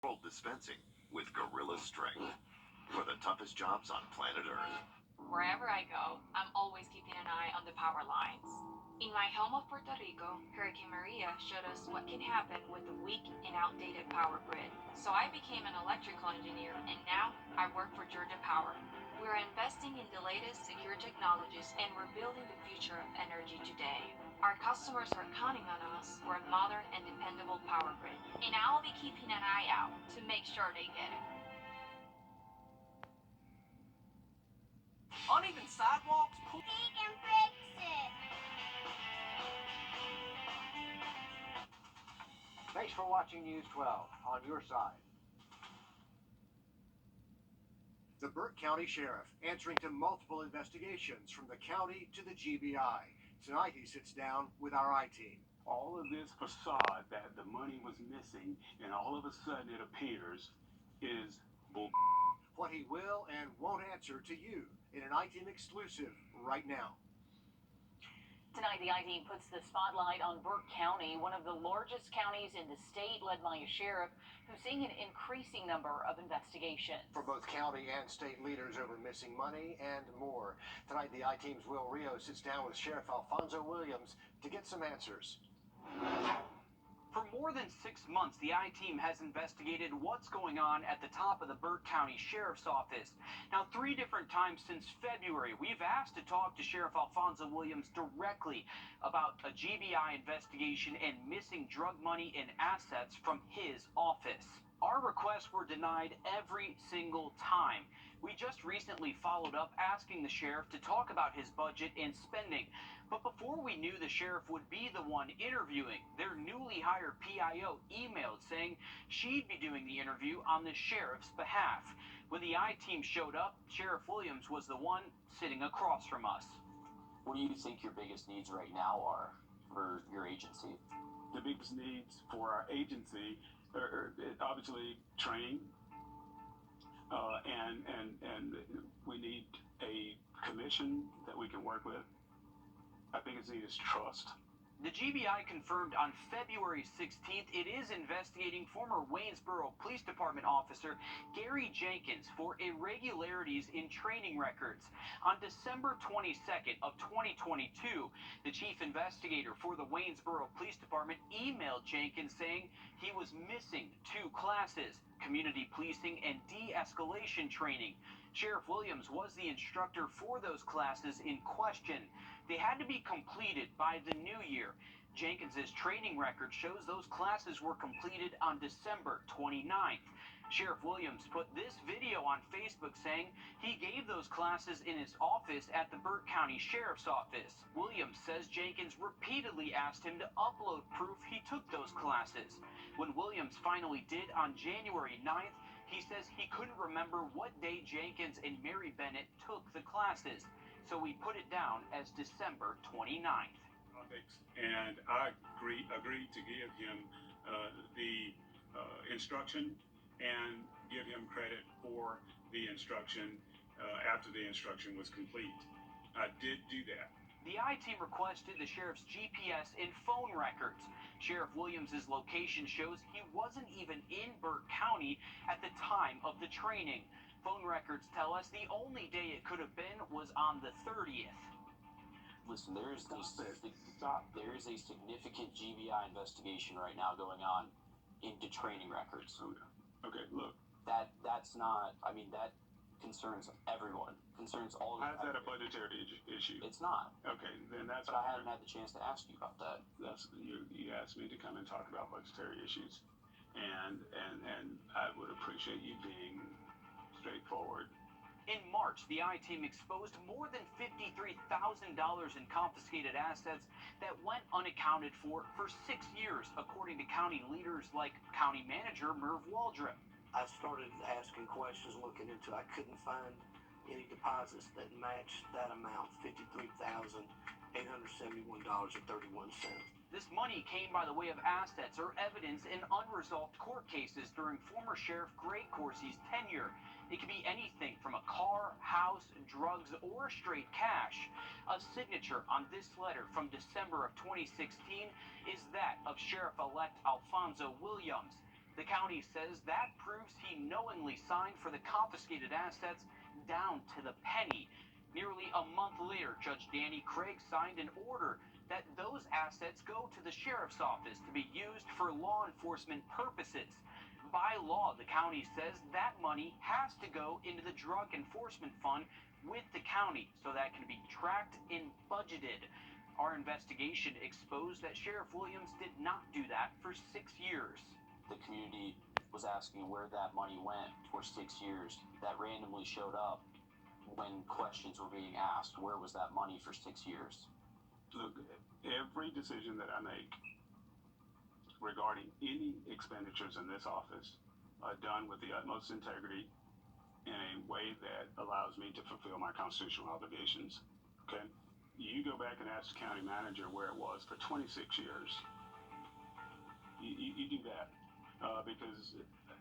World dispensing with gorilla strength for the toughest jobs on planet Earth. Wherever I go, I'm always keeping an eye on the power lines. In my home of Puerto Rico, Hurricane Maria showed us what can happen with a weak and outdated power grid. So I became an electrical engineer, and now I work for Georgia Power. We're investing in the latest secure technologies, and we're building the future of energy today. Our customers are counting on us for a modern and dependable power grid, and I'll be keeping an eye out to make sure they get it. Uneven sidewalks. He can fix it. Thanks for watching News 12 on your side. The Burke County Sheriff answering to multiple investigations from the county to the GBI. Tonight he sits down with our I-team. All of this facade that the money was missing and all of a sudden it appears is bull. What he will and won't answer to you in an I-team exclusive right now. Tonight, the I-team puts the spotlight on Burke County, one of the largest counties in the state, led by a sheriff who's seeing an increasing number of investigations. For both county and state leaders over missing money and more. Tonight, the I-team's Will Rio sits down with Sheriff Alfonso Williams to get some answers. For more than 6 months, the I-team has investigated what's going on at the top of the Burke County Sheriff's Office. Now, 3 different times since February, we've asked to talk to Sheriff Alfonso Williams directly about a GBI investigation and missing drug money and assets from his office. Our requests were denied every single time. We just recently followed up asking the sheriff to talk about his budget and spending. But before we knew the sheriff would be the one interviewing, their newly hired PIO emailed saying she'd be doing the interview on the sheriff's behalf. When the I-team showed up, Sheriff Williams was the one sitting across from us. What do you think your biggest needs right now are for your agency? The biggest needs for our agency are obviously training, and we need a commission that we can work with. I think it's needed is trust. The GBI confirmed on February 16th it is investigating former Waynesboro Police Department officer Gary Jenkins for irregularities in training records. On December 22nd of 2022, the chief investigator for the Waynesboro Police Department emailed Jenkins saying he was missing 2 classes, community policing and de-escalation training. Sheriff Williams was the instructor for those classes in question. They had to be completed by the new year. Jenkins's training record shows those classes were completed on December 29th. Sheriff Williams put this video on Facebook saying he gave those classes in his office at the Burke County Sheriff's Office. Williams says Jenkins repeatedly asked him to upload proof he took those classes. When Williams finally did on January 9th, he says he couldn't remember what day Jenkins and Mary Bennett took the classes, so we put it down as December 29th. And I agreed to give him the instruction and give him credit for the instruction after the instruction was complete. I did do that. The I-team requested the sheriff's GPS and phone records. Sheriff Williams' location shows he wasn't even in Burke County at the time of the training. Phone records tell us the only day it could have been was on the 30th. Listen, there is a significant GBI investigation right now going on into training records. Okay, look. That's not, I mean, that concerns everyone. Concerns all of How's that a budgetary issue? It's not. Okay, then that's. But I haven't had the chance to ask you about that. That's you asked me to come and talk about budgetary issues, and I would appreciate you being straightforward. In March, the I-team exposed more than $53,000 in confiscated assets that went unaccounted for 6 years, according to county leaders like County Manager Merv Waldrop. I started asking questions, looking into it. I couldn't find any deposits that matched that amount, $53,871.31. This money came by the way of assets or evidence in unresolved court cases during former Sheriff Greg Corsi's tenure. It could be anything from a car, house, drugs, or straight cash. A signature on this letter from December of 2016 is that of Sheriff-elect Alfonso Williams. The county says that proves he knowingly signed for the confiscated assets down to the penny. Nearly a month later, Judge Danny Craig signed an order that those assets go to the sheriff's office to be used for law enforcement purposes. By law, the county says that money has to go into the drug enforcement fund with the county so that can be tracked and budgeted. Our investigation exposed that Sheriff Williams did not do that for 6 years. The community was asking where that money went for 6 years. That randomly showed up when questions were being asked. Where was that money for 6 years? Look, every decision that I make regarding any expenditures in this office are done with the utmost integrity in a way that allows me to fulfill my constitutional obligations. Okay? You go back and ask the county manager where it was for 26 years. You do that because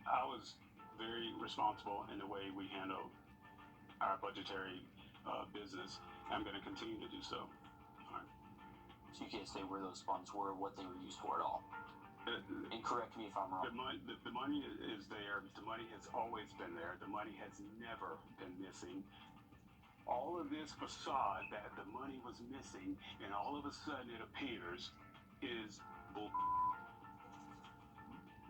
I was very responsible in the way we handled our budgetary business. I'm going to continue to do so. All right. So you can't say where those funds were, what they were used for at all. And correct me if I'm wrong. The money is there. The money has always been there. The money has never been missing. All of this facade that the money was missing and all of a sudden it appears is bull.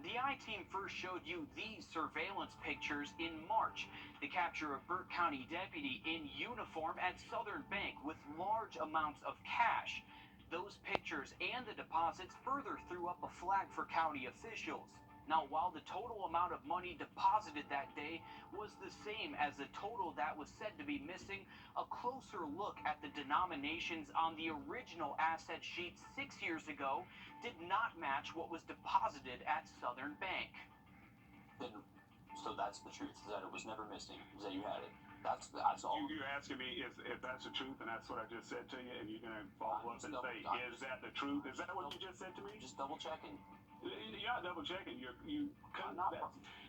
The I-Team first showed you these surveillance pictures in March. The capture of Burke County deputy in uniform at Southern Bank with large amounts of cash. Those pictures and the deposits further threw up a flag for county officials. Now, while the total amount of money deposited that day was the same as the total that was said to be missing, a closer look at the denominations on the original asset sheet 6 years ago did not match what was deposited at Southern Bank. Then, so that's the truth, is that it was never missing, is that you had it. That's all. You're asking me if that's the truth, and that's what I just said to you, and you're going to follow up and say, is that the truth? Is that what you just said to me? Just double checking. You're not double checking.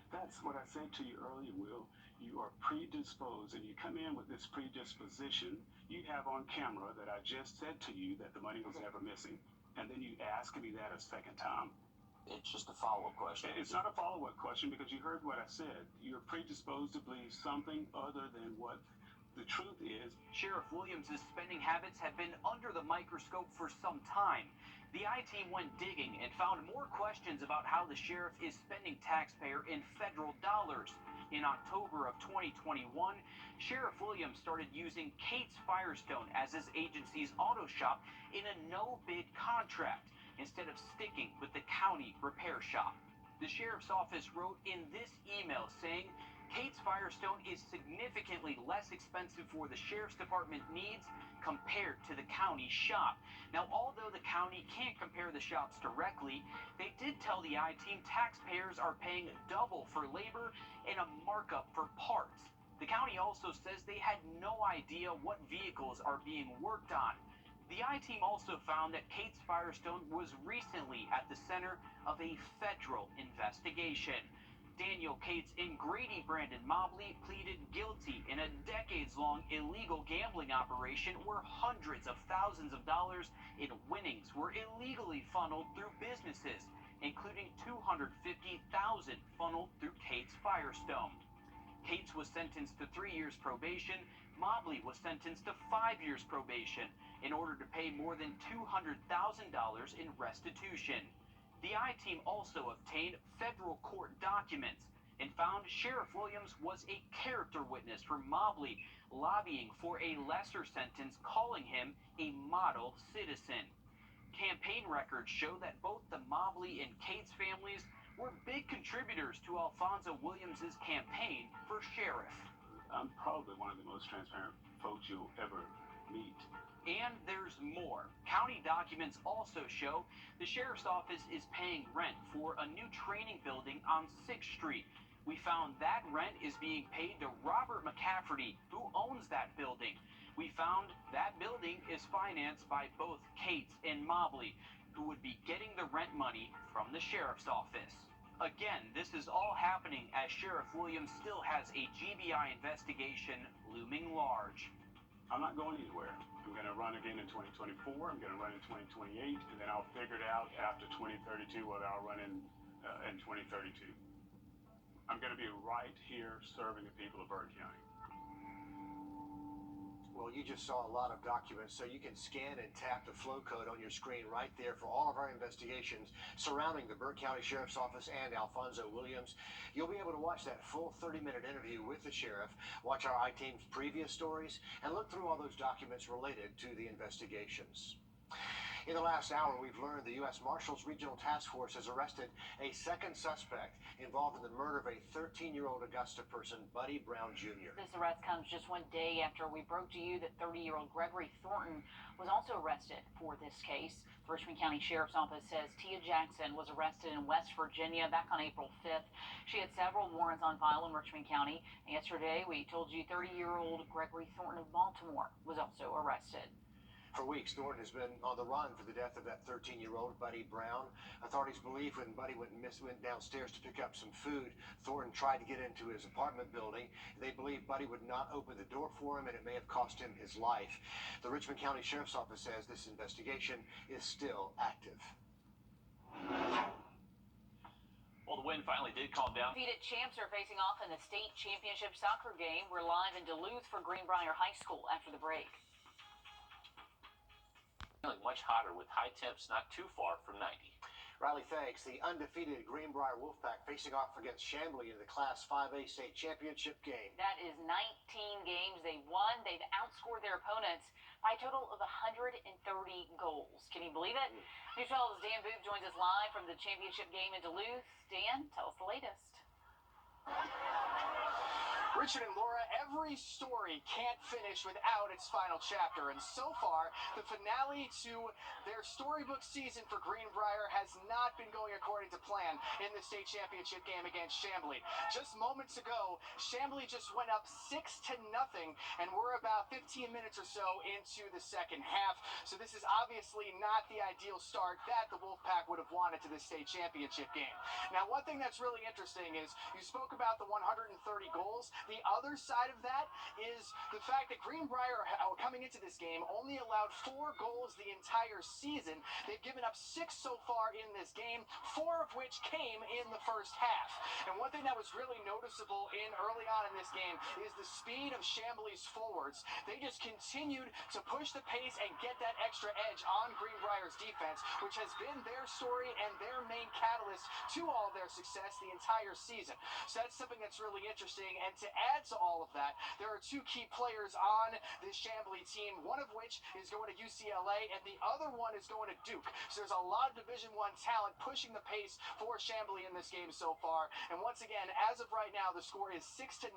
That's what I said to you earlier, Will. You are predisposed, and you come in with this predisposition. You have on camera that I just said to you that the money was never missing, and then you ask me that a second time. It's just a follow-up question. It's not a follow-up question because you heard what I said. You're predisposed to believe something other than what the truth is. Sheriff Williams' spending habits have been under the microscope for some time. The I-Team went digging and found more questions about how the sheriff is spending taxpayer and federal dollars. In October of 2021, Sheriff Williams started using Kate's Firestone as his agency's auto shop in a no-bid contract, instead of sticking with the county repair shop. The sheriff's office wrote in this email saying, Kate's Firestone is significantly less expensive for the sheriff's department needs compared to the county shop. Now, although the county can't compare the shops directly, they did tell the I-Team taxpayers are paying double for labor and a markup for parts. The county also says they had no idea what vehicles are being worked on. The I-Team also found that Kate's Firestone was recently at the center of a federal investigation. Daniel Cates and Grady Brandon Mobley pleaded guilty in a decades-long illegal gambling operation where hundreds of thousands of dollars in winnings were illegally funneled through businesses, including $250,000 funneled through Kate's Firestone. Cates was sentenced to 3 years probation. Mobley was sentenced to 5 years probation in order to pay more than $200,000 in restitution. The I-Team also obtained federal court documents and found Sheriff Williams was a character witness for Mobley, lobbying for a lesser sentence, calling him a model citizen. Campaign records show that both the Mobley and Cates families were big contributors to Alfonso Williams' campaign for sheriff. I'm probably one of the most transparent folks you'll ever meet. And there's more. County documents also show the sheriff's office is paying rent for a new training building on 6th Street. We found that rent is being paid to Robert McCafferty, who owns that building. We found that building is financed by both Cates and Mobley, who would be getting the rent money from the sheriff's office. Again, this is all happening as Sheriff Williams still has a GBI investigation looming large. I'm not going anywhere. I'm going to run again in 2024. I'm going to run in 2028, and then I'll figure it out after 2032 whether I'll run in in 2032. I'm going to be right here serving the people of Burke County. Well, you just saw a lot of documents, so you can scan and tap the flow code on your screen right there for all of our investigations surrounding the Burke County Sheriff's Office and Alfonso Williams. You'll be able to watch that full 30-minute interview with the sheriff, watch our I-Team's previous stories, and look through all those documents related to the investigations. In the last hour, we've learned the U.S. Marshals Regional Task Force has arrested a second suspect involved in the murder of a 13-year-old Augusta person, Buddy Brown Jr. This arrest comes just one day after we broke to you that 30-year-old Gregory Thornton was also arrested for this case. The Richmond County Sheriff's Office says Tia Jackson was arrested in West Virginia back on April 5th. She had several warrants on file in Richmond County. And yesterday, we told you 30-year-old Gregory Thornton of Baltimore was also arrested. For weeks, Thornton has been on the run for the death of that 13-year-old Buddy Brown. Authorities believe when Buddy went downstairs to pick up some food, Thornton tried to get into his apartment building. They believe Buddy would not open the door for him, and it may have cost him his life. The Richmond County Sheriff's Office says this investigation is still active. Well, the wind finally did calm down. Defeated champs are facing off in the state championship soccer game. We're live in Duluth for Greenbrier High School after the break. Feeling much hotter with high temps not too far from 90. Riley, thanks. The undefeated Greenbrier Wolfpack facing off against Chamblee in the Class 5A state championship game. That is 19 games they won. They've outscored their opponents by a total of 130 goals. Can you believe it? News 12's Dan Booth joins us live from the championship game in Duluth. Dan, tell us the latest. Richard and Laura, every story can't finish without its final chapter, and so far, the finale to their storybook season for Greenbrier has not been going according to plan in the state championship game against Chamblee. Just moments ago, Chamblee just went up 6-0, and we're about 15 minutes or so into the second half, so this is obviously not the ideal start that the Wolfpack would have wanted to the state championship game. Now, one thing that's really interesting is you spoke about the 130 goals. The other side of that is the fact that Greenbrier, coming into this game, only allowed 4 goals the entire season. They've given up 6 so far in this game, 4 of which came in the first half. And one thing that was really noticeable early on in this game is the speed of Chamblee's forwards. They just continued to push the pace and get that extra edge on Greenbrier's defense, which has been their story and their main catalyst to all of their success the entire season. So that's something that's really interesting. And to add to all of that, there are 2 key players on this Chamblee team, one of which is going to UCLA and the other one is going to Duke. So there's a lot of Division I talent pushing the pace for Chamblee in this game so far. And once again, as of right now, the score is 6-0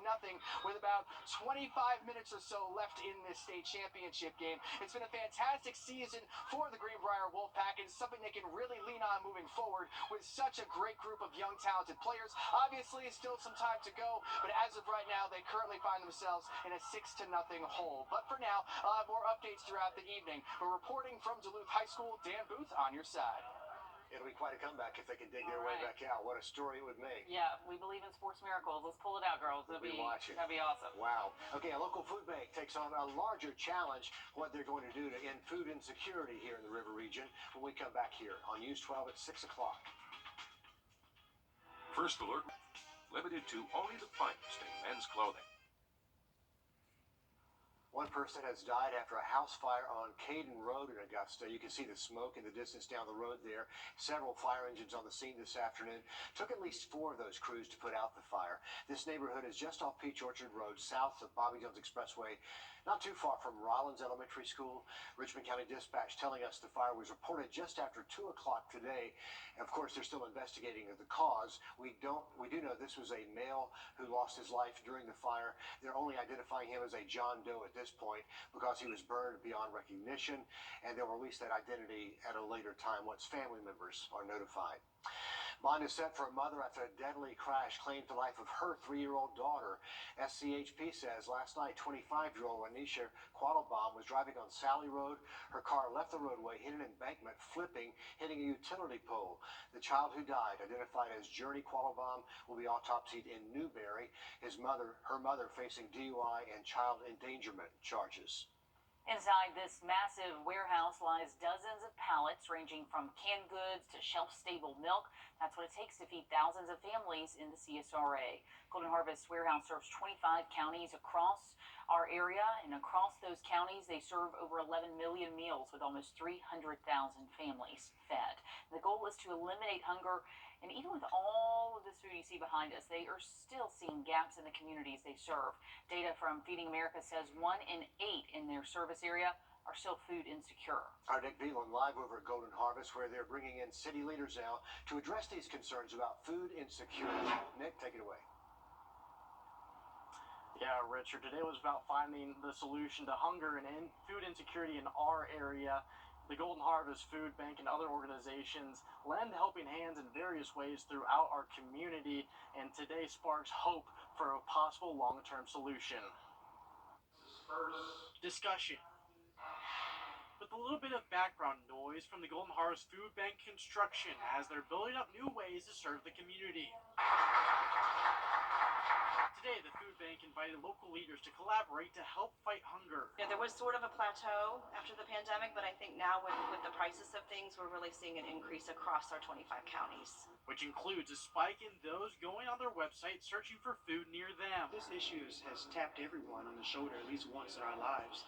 with about 25 minutes or so left in this state championship game. It's been a fantastic season for the Greenbrier Wolfpack, and something they can really lean on moving forward with such a great group of young, talented players. Obviously, still some time to go, but as of right now, they currently find themselves in a 6-0 hole. But for now, I'll have more updates throughout the evening. We're reporting from Duluth High School. Dan Booth on your side. It'll be quite a comeback if they can dig their way back out. What a story it would make. Yeah, we believe in sports miracles. Let's pull it out, girls. We'll be watching. That'd be awesome. Wow. Okay, a local food bank takes on a larger challenge, what they're going to do to end food insecurity here in the River region when we come back here on News 12 at 6 o'clock. First alert, limited to only the finest in men's clothing. One person has died after a house fire on Caden Road in Augusta. You can see the smoke in the distance down the road there. Several fire engines on the scene this afternoon. Took at least 4 of those crews to put out the fire. This neighborhood is just off Peach Orchard Road, south of Bobby Jones Expressway, not too far from Rollins Elementary School. Richmond County Dispatch telling us the fire was reported just after 2 o'clock today. Of course, they're still investigating the cause. We do know this was a male who lost his life during the fire. They're only identifying him as a John Doe at this point because he was burned beyond recognition, and they'll release that identity at a later time once family members are notified. Bond is set for a mother after a deadly crash claimed the life of her 3-year-old daughter. SCHP says last night, 25-year-old Anisha Quattlebaum was driving on Sally Road. Her car left the roadway, hit an embankment, flipping, hitting a utility pole. The child who died, identified as Journey Quattlebaum, will be autopsied in Newberry. Her mother facing DUI and child endangerment charges. Inside this massive warehouse lies dozens of pallets ranging from canned goods to shelf-stable milk. That's what it takes to feed thousands of families in the CSRA. Golden Harvest Warehouse serves 25 counties across our area, and across those counties, they serve over 11 million meals with almost 300,000 families fed. The goal is to eliminate hunger, and even with all of this food you see behind us, they are still seeing gaps in the communities they serve. Data from Feeding America says 1 in 8 in their service area are still food insecure. Our Nick Beelan live over at Golden Harvest, where they're bringing in city leaders now to address these concerns about food insecurity. Nick, take it away. Yeah, Richard, today was about finding the solution to hunger and food insecurity in our area. The Golden Harvest Food Bank and other organizations lend helping hands in various ways throughout our community, and today sparks hope for a possible long-term solution. Discussion. With a little bit of background noise from the Golden Harvest Food Bank construction as they're building up new ways to serve the community. Today, the food bank invited local leaders to collaborate to help fight hunger. You know, there was sort of a plateau after the pandemic, but I think now with the prices of things, we're really seeing an increase across our 25 counties. Which includes a spike in those going on their website searching for food near them. This issue has tapped everyone on the shoulder at least once in our lives,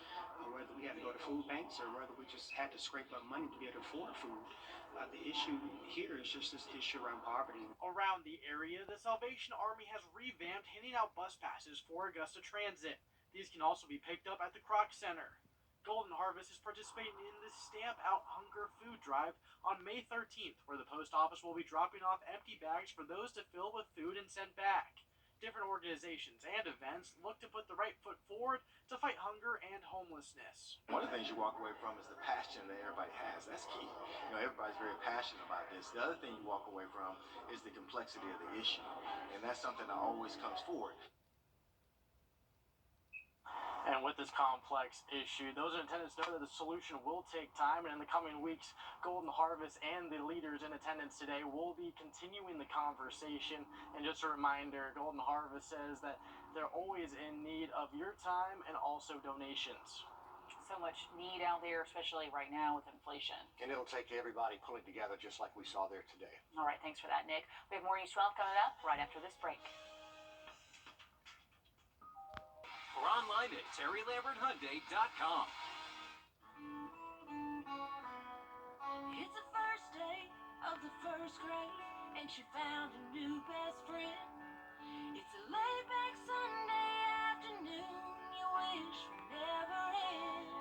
whether we had to go to food banks or whether we just had to scrape up money to be able to afford food. The issue here is just this issue around poverty. Around the area, the Salvation Army has revamped handing out bus passes for Augusta Transit. These can also be picked up at the Kroc Center. Golden Harvest is participating in the Stamp Out Hunger Food Drive on May 13th, where the post office will be dropping off empty bags for those to fill with food and send back. Different organizations and events look to put the right foot forward to fight hunger and homelessness. One of the things you walk away from is the passion that everybody has. That's key. You know, everybody's very passionate about this. The other thing you walk away from is the complexity of the issue. And that's something that always comes forward. And with this complex issue, those in attendance know that the solution will take time, and in the coming weeks, Golden Harvest and the leaders in attendance today will be continuing the conversation. And just a reminder, Golden Harvest says that they're always in need of your time and also donations. So much need out there, especially right now with inflation. And it'll take everybody pulling together just like we saw there today. All right, thanks for that, Nick. We have more News 12 coming up right after this break. Or online at TerryLambertHyundai.com. It's the first day of the first grade, and she found a new best friend. It's a laid-back Sunday afternoon you wish would never end.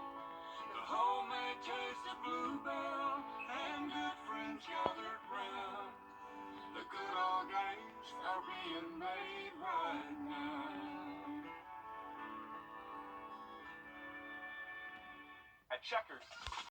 The homemade taste of Bluebell and good friends gathered round. The good old games are being made right now. At Checkers.